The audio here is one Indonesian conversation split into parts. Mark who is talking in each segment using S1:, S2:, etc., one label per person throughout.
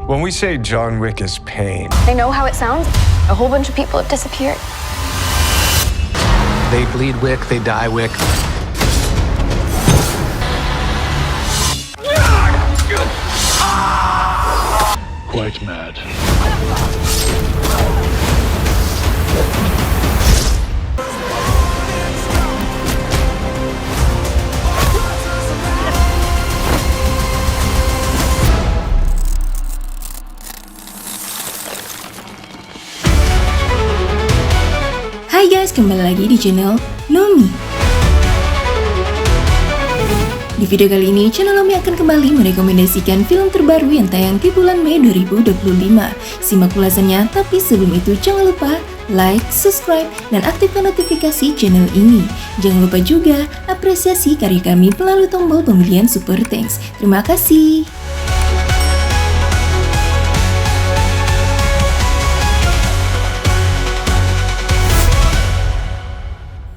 S1: When we say John Wick is pain,
S2: They know how it sounds. A whole bunch of people have disappeared.
S3: They bleed Wick, they die Wick.
S4: Quite mad.
S5: Hai guys, kembali lagi di channel Nomi. Di video kali ini, channel Nomi akan kembali merekomendasikan film terbaru yang tayang di bulan Mei 2025. Simak ulasannya, tapi sebelum itu jangan lupa like, subscribe, dan aktifkan notifikasi channel ini. Jangan lupa juga apresiasi karya kami melalui tombol pembelian Super Thanks. Terima kasih.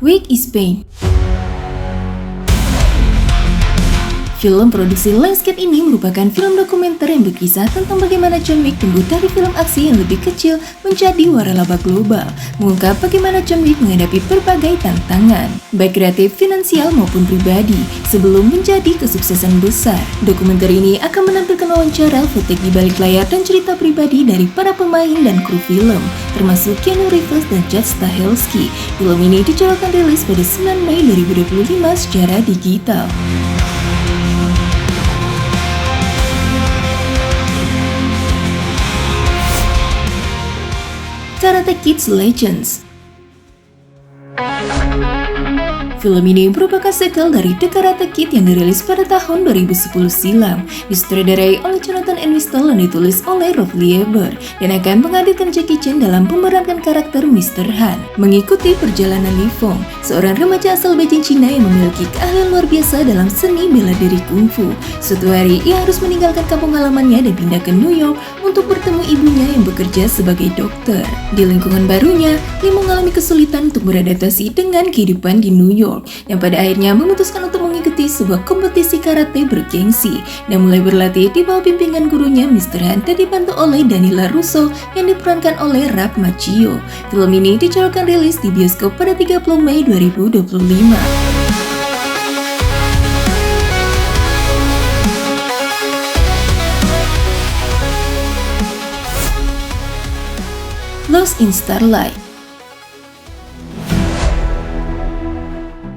S5: Wick is Pain. Film produksi Lionsgate ini merupakan film dokumenter yang berkisah tentang bagaimana John Wick tumbuh dari film aksi yang lebih kecil menjadi waralaba global, mengungkap bagaimana John Wick menghadapi berbagai tantangan, baik kreatif, finansial maupun pribadi, sebelum menjadi kesuksesan besar. Dokumenter ini akan menampilkan wawancara, footage di balik layar, dan cerita pribadi dari para pemain dan kru film, termasuk Keanu Reeves dan Judge Stahelski. Film ini dijadwalkan rilis pada 9 Mei 2025 secara digital. Karate Kid's Legends. Film ini merupakan sequel dari The Karate Kid yang dirilis pada tahun 2010 silam, disutradarai oleh Jonathan Entwistle dan ditulis oleh Rob Lieber, dan akan menghadirkan Jackie Chan dalam memerankan karakter Mr. Han. Mengikuti perjalanan Li Fong, seorang remaja asal Beijing, Cina yang memiliki keahlian luar biasa dalam seni bela diri kungfu. Suatu hari, ia harus meninggalkan kampung halamannya dan pindah ke New York untuk bertemu ibunya yang bekerja sebagai dokter. Di lingkungan barunya, Li mengalami kesulitan untuk beradaptasi dengan kehidupan di New York, yang pada akhirnya memutuskan untuk mengikuti sebuah kompetisi karate bergengsi dan mulai berlatih di bawah bimbingan gurunya Mr. Han dan dibantu oleh Danny LaRusso yang diperankan oleh Ralph Macchio. Film ini dijadwalkan rilis di bioskop pada 30 Mei 2025. Lost in Starlight.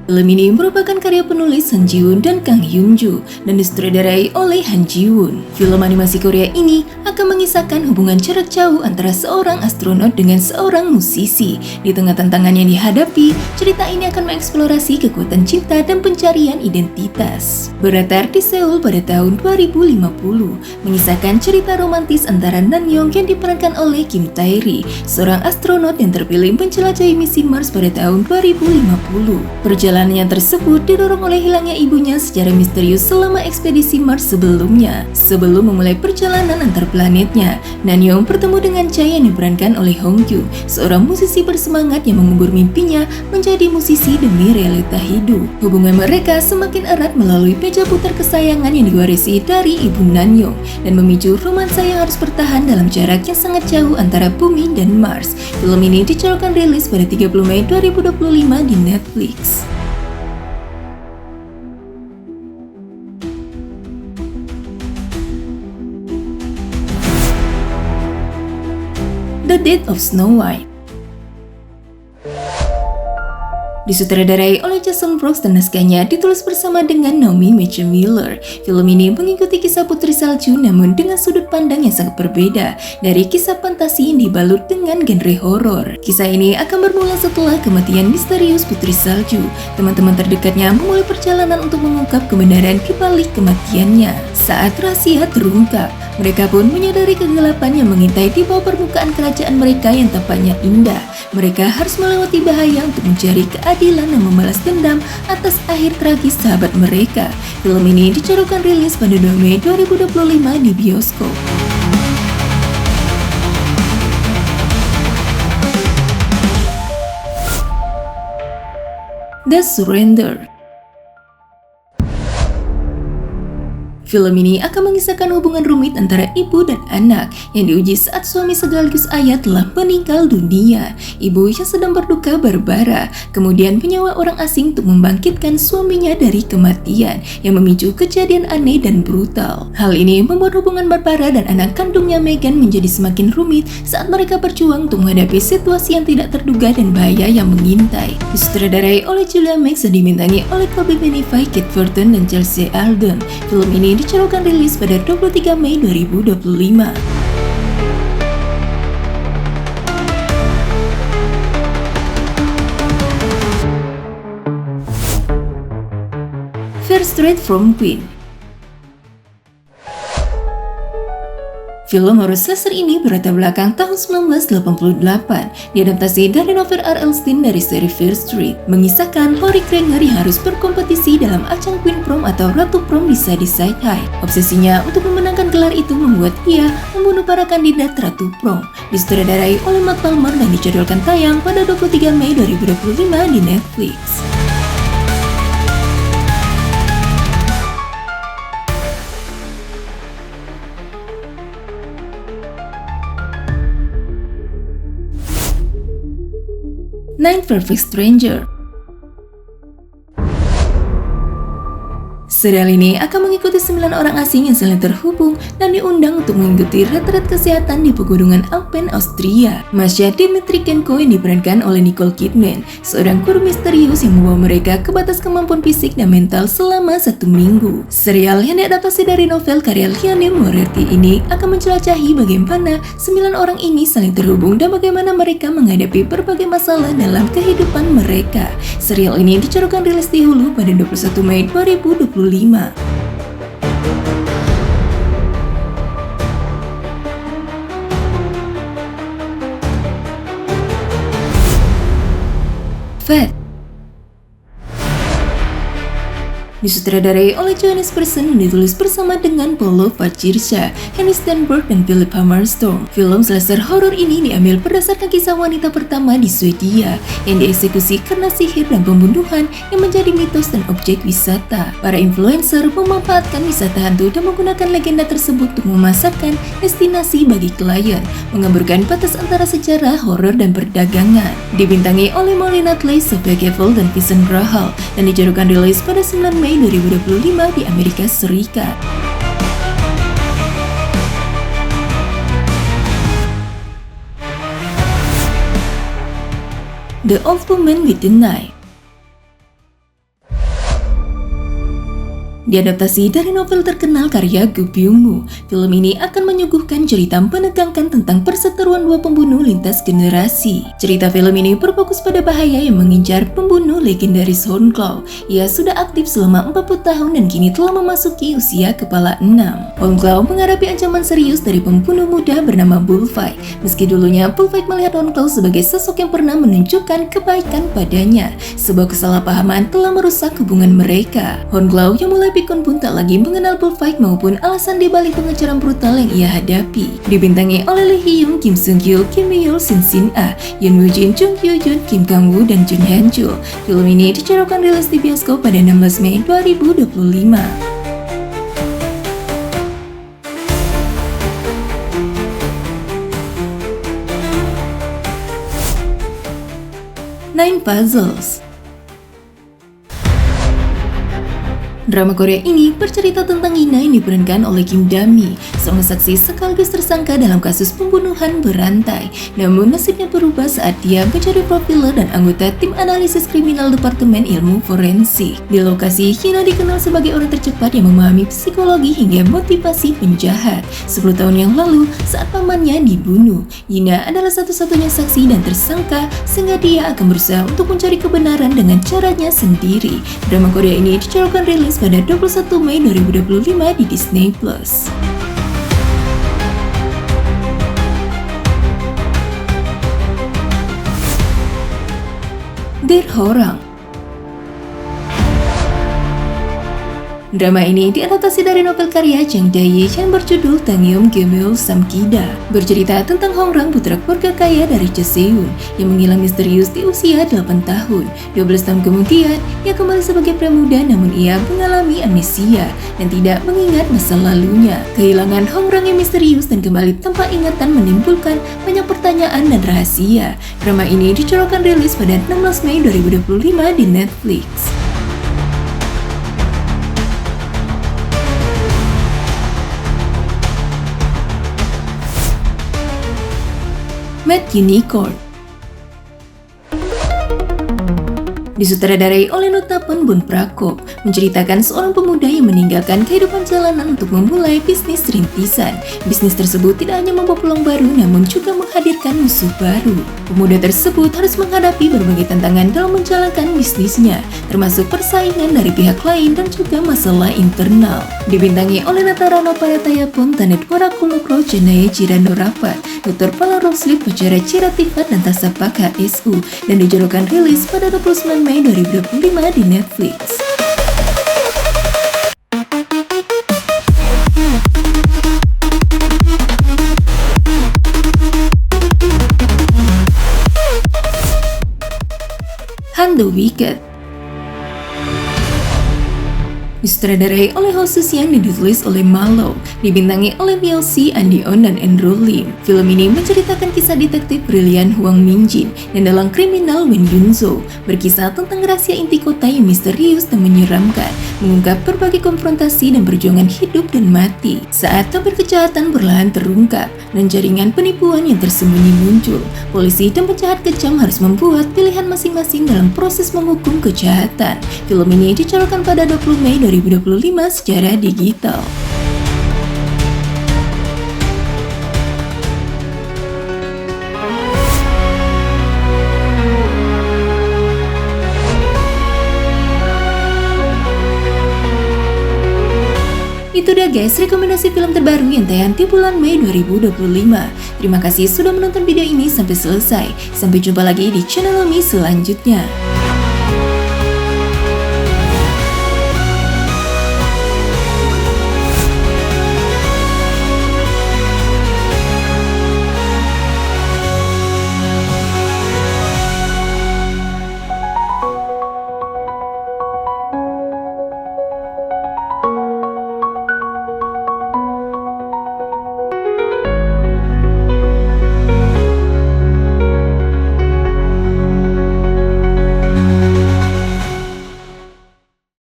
S5: Film ini merupakan karya penulis Han Ji-won dan Kang Hyun-joo dan disutradarai oleh Han Ji-won. Film animasi Korea ini akan mengisahkan hubungan jarak jauh antara seorang astronot dengan seorang musisi. Di tengah tantangan yang dihadapi, cerita ini akan mengeksplorasi kekuatan cinta dan pencarian identitas. Berlatar di Seoul pada tahun 2050, mengisahkan cerita romantis antara Namyoon yang diperankan oleh Kim Tae-ri, seorang astronot yang terpilih menjelajahi misi Mars pada tahun 2050. Perjalanannya tersebut didorong oleh hilangnya ibunya secara misterius selama ekspedisi Mars sebelumnya. Sebelum memulai perjalanan antar planetnya, Namyoon bertemu dengan Chae yang diperankan oleh Hong Kyu, seorang musisi bersemangat yang mengubur mimpinya menjadi musisi demi realita hidup. Hubungan mereka semakin erat melalui meja putar kesayangan yang diwarisi dari ibu Namyoon dan memicu romansa yang harus bertahan dalam jarak yang sangat jauh antara bumi dan Mars. Film ini dijadwalkan rilis pada 30 Mei 2025 di Netflix. The Death of Snow White. Disutradarai oleh Jason Brooks dan naskahnya ditulis bersama dengan Naomi Mitchell Miller. Film ini mengikuti kisah Putri Salju namun dengan sudut pandang yang sangat berbeda dari kisah fantasi yang dibalut dengan genre horor. Kisah ini akan bermula setelah kematian misterius Putri Salju. Teman-teman terdekatnya memulai perjalanan untuk mengungkap kebenaran di balik kematiannya. Saat rahasia terungkap, mereka pun menyadari kegelapan yang mengintai di bawah permukaan kerajaan mereka yang tampaknya indah. Mereka harus melewati bahaya untuk mencari keadilan dan membalas dendam atas akhir tragis sahabat mereka. Film ini dijadwalkan rilis pada 2 Mei 2025 di bioskop. The Surrender. Film ini akan mengisahkan hubungan rumit antara ibu dan anak yang diuji saat suami sekaligus ayah telah meninggal dunia. Ibu yang sedang berduka barbara kemudian menyewa orang asing untuk membangkitkan suaminya dari kematian yang memicu kejadian aneh dan brutal. Hal ini membuat hubungan Barbara dan anak kandungnya Megan menjadi semakin rumit saat mereka berjuang untuk menghadapi situasi yang tidak terduga dan bahaya yang mengintai. Disutradarai oleh Julia Max dan dimintangi oleh Colby Benify, Kate Burton, dan Chelsea Alden. Film ini dicarokan rilis pada 23 Mei 2025. Fear Street from Queen. Film horor slasher ini berlatar belakang tahun 1988, diadaptasi dari novel R.L. Stine dari seri Fear Street, mengisahkan Rory Kramer yang harus berkompetisi dalam ajang Queen Prom atau Ratu Prom di Sadyside High. Obsesinya untuk memenangkan gelar itu membuat ia membunuh para kandidat Ratu Prom. Disutradarai oleh Matt Palmer dan dijadwalkan tayang pada 23 Mei 2025 di Netflix. Nine Perfect Stranger. Serial ini akan mengikuti 9 orang asing yang saling terhubung dan diundang untuk mengikuti retret kesehatan di pegunungan Alpen, Austria. Masya Dimitrikenko yang diperankan oleh Nicole Kidman, seorang guru misterius yang membawa mereka ke batas kemampuan fisik dan mental selama 1 minggu. Serial yang diadaptasi dari novel karya Liane Moriarty ini akan menjelajahi bagaimana 9 orang ini saling terhubung dan bagaimana mereka menghadapi berbagai masalah dalam kehidupan mereka. Serial ini dicarokan rilis di Hulu pada 21 Mei 2025. Fate. Disutradarai oleh Johannes Persson dan ditulis bersama dengan Paulo Facirsha, Henry Stenberg, dan Philip Hammarstone. Film slasher horor ini diambil berdasarkan kisah wanita pertama di Swedia yang dieksekusi karena sihir dan pembunuhan yang menjadi mitos dan objek wisata. Para influencer memanfaatkan wisata hantu dan menggunakan legenda tersebut untuk memasarkan destinasi bagi klien, mengaburkan batas antara sejarah, horor, dan perdagangan. Dibintangi oleh Molly Nutley, Sophia Cavel, dan Vincent Grahal dan dijadikan rilis pada 9 Mei 2025 di Amerika Serikat. The Old Woman with the Knife. Diadaptasi dari novel terkenal karya Gu Byung-mu, film ini akan menyuguhkan cerita menegangkan tentang perseteruan dua pembunuh lintas generasi. Cerita film ini berfokus pada bahaya yang mengincar pembunuh legendaris Hong Claw. Ia sudah aktif selama 40 tahun dan kini telah memasuki usia kepala 6. Hong Claw menghadapi ancaman serius dari pembunuh muda bernama Bullfight. Meski dulunya Bullfight melihat Hong Claw sebagai sosok yang pernah menunjukkan kebaikan padanya, sebuah kesalahpahaman telah merusak hubungan mereka. Hong Claw yang mulai pikun pun tak lagi mengenal Bullfight maupun alasan dibalik pengejaran brutal yang ia hadapi. Dibintangi oleh Lee Hee-yoon, Kim Seung-kyu, Kim Hee-yeol, Shin Shin-ah, Yoon Woo-jin, Jung Hyo-jun, Kim Kang-woo, dan Jun Han-chul. Film ini dicarokan rilis di bioskop pada 16 Mei 2025. Nine Puzzles. Drama Korea ini bercerita tentang Ina yang diperankan oleh Kim Da-mi, seorang saksi sekaligus tersangka dalam kasus pembunuhan berantai. Namun nasibnya berubah saat dia menjadi profiler dan anggota tim analisis kriminal Departemen Ilmu Forensik. Di lokasi, Ina dikenal sebagai orang tercepat yang memahami psikologi hingga motivasi penjahat. 10 tahun yang lalu, saat pamannya dibunuh, Ina adalah satu-satunya saksi dan tersangka, sehingga dia akan berusaha untuk mencari kebenaran dengan caranya sendiri. Drama Korea ini dicarokan rilis pada 21 Mei 2025 di Disney+. Der Horang. Drama ini diadaptasi dari novel karya Jang Daye yang berjudul Tangyom Gemul Samkida, bercerita tentang Hongrang, putra keluarga kaya dari Joseon yang menghilang misterius di usia 8 tahun. 12 tahun kemudian, ia kembali sebagai pramuda namun ia mengalami amnesia dan tidak mengingat masa lalunya. Kehilangan Hongrang yang misterius dan kembali tanpa ingatan menimbulkan banyak pertanyaan dan rahasia. Drama ini dijadwalkan rilis pada 16 Mei 2025 di Netflix. Mad Unicorn disutradarai oleh Notapon Bon Prakop, menceritakan seorang pemuda yang meninggalkan kehidupan jalanan untuk memulai bisnis rintisan. Bisnis tersebut tidak hanya membawa peluang baru namun juga menghadirkan musuh baru. Pemuda tersebut harus menghadapi berbagai tantangan dalam menjalankan bisnisnya, termasuk persaingan dari pihak lain dan juga masalah internal. Dibintangi oleh Natarano Paratayapon, Tanet Warakulokro, Jenaya Jirano Rapat, Dr. Pala Roslip, Pucara Ciratifat, dan Tasapak HSU, dan dijadwalkan rilis pada 29 Mei 2025 di Netflix. Han the Wicked disutradarai oleh Ho Soo-siang dan ditulis oleh Malo, dibintangi oleh Miao-si, Andi On, dan Andrew Lim. Film ini menceritakan kisah detektif brilian Huang Mingjin dan dalang kriminal Wen Yunzo, berkisah tentang rahasia inti kota yang misterius dan menyeramkan, mengungkap berbagai konfrontasi dan perjuangan hidup dan mati. Saat tabir kejahatan perlahan terungkap dan jaringan penipuan yang tersembunyi muncul, polisi dan penjahat kejam harus membuat pilihan masing-masing dalam proses menghukum kejahatan. Film ini dicalonkan pada 20 Mei 2025 secara digital. Itu dia guys, rekomendasi film terbaru yang tayang di bulan Mei 2025. Terima kasih sudah menonton video ini sampai selesai. Sampai jumpa lagi di channel Omi selanjutnya.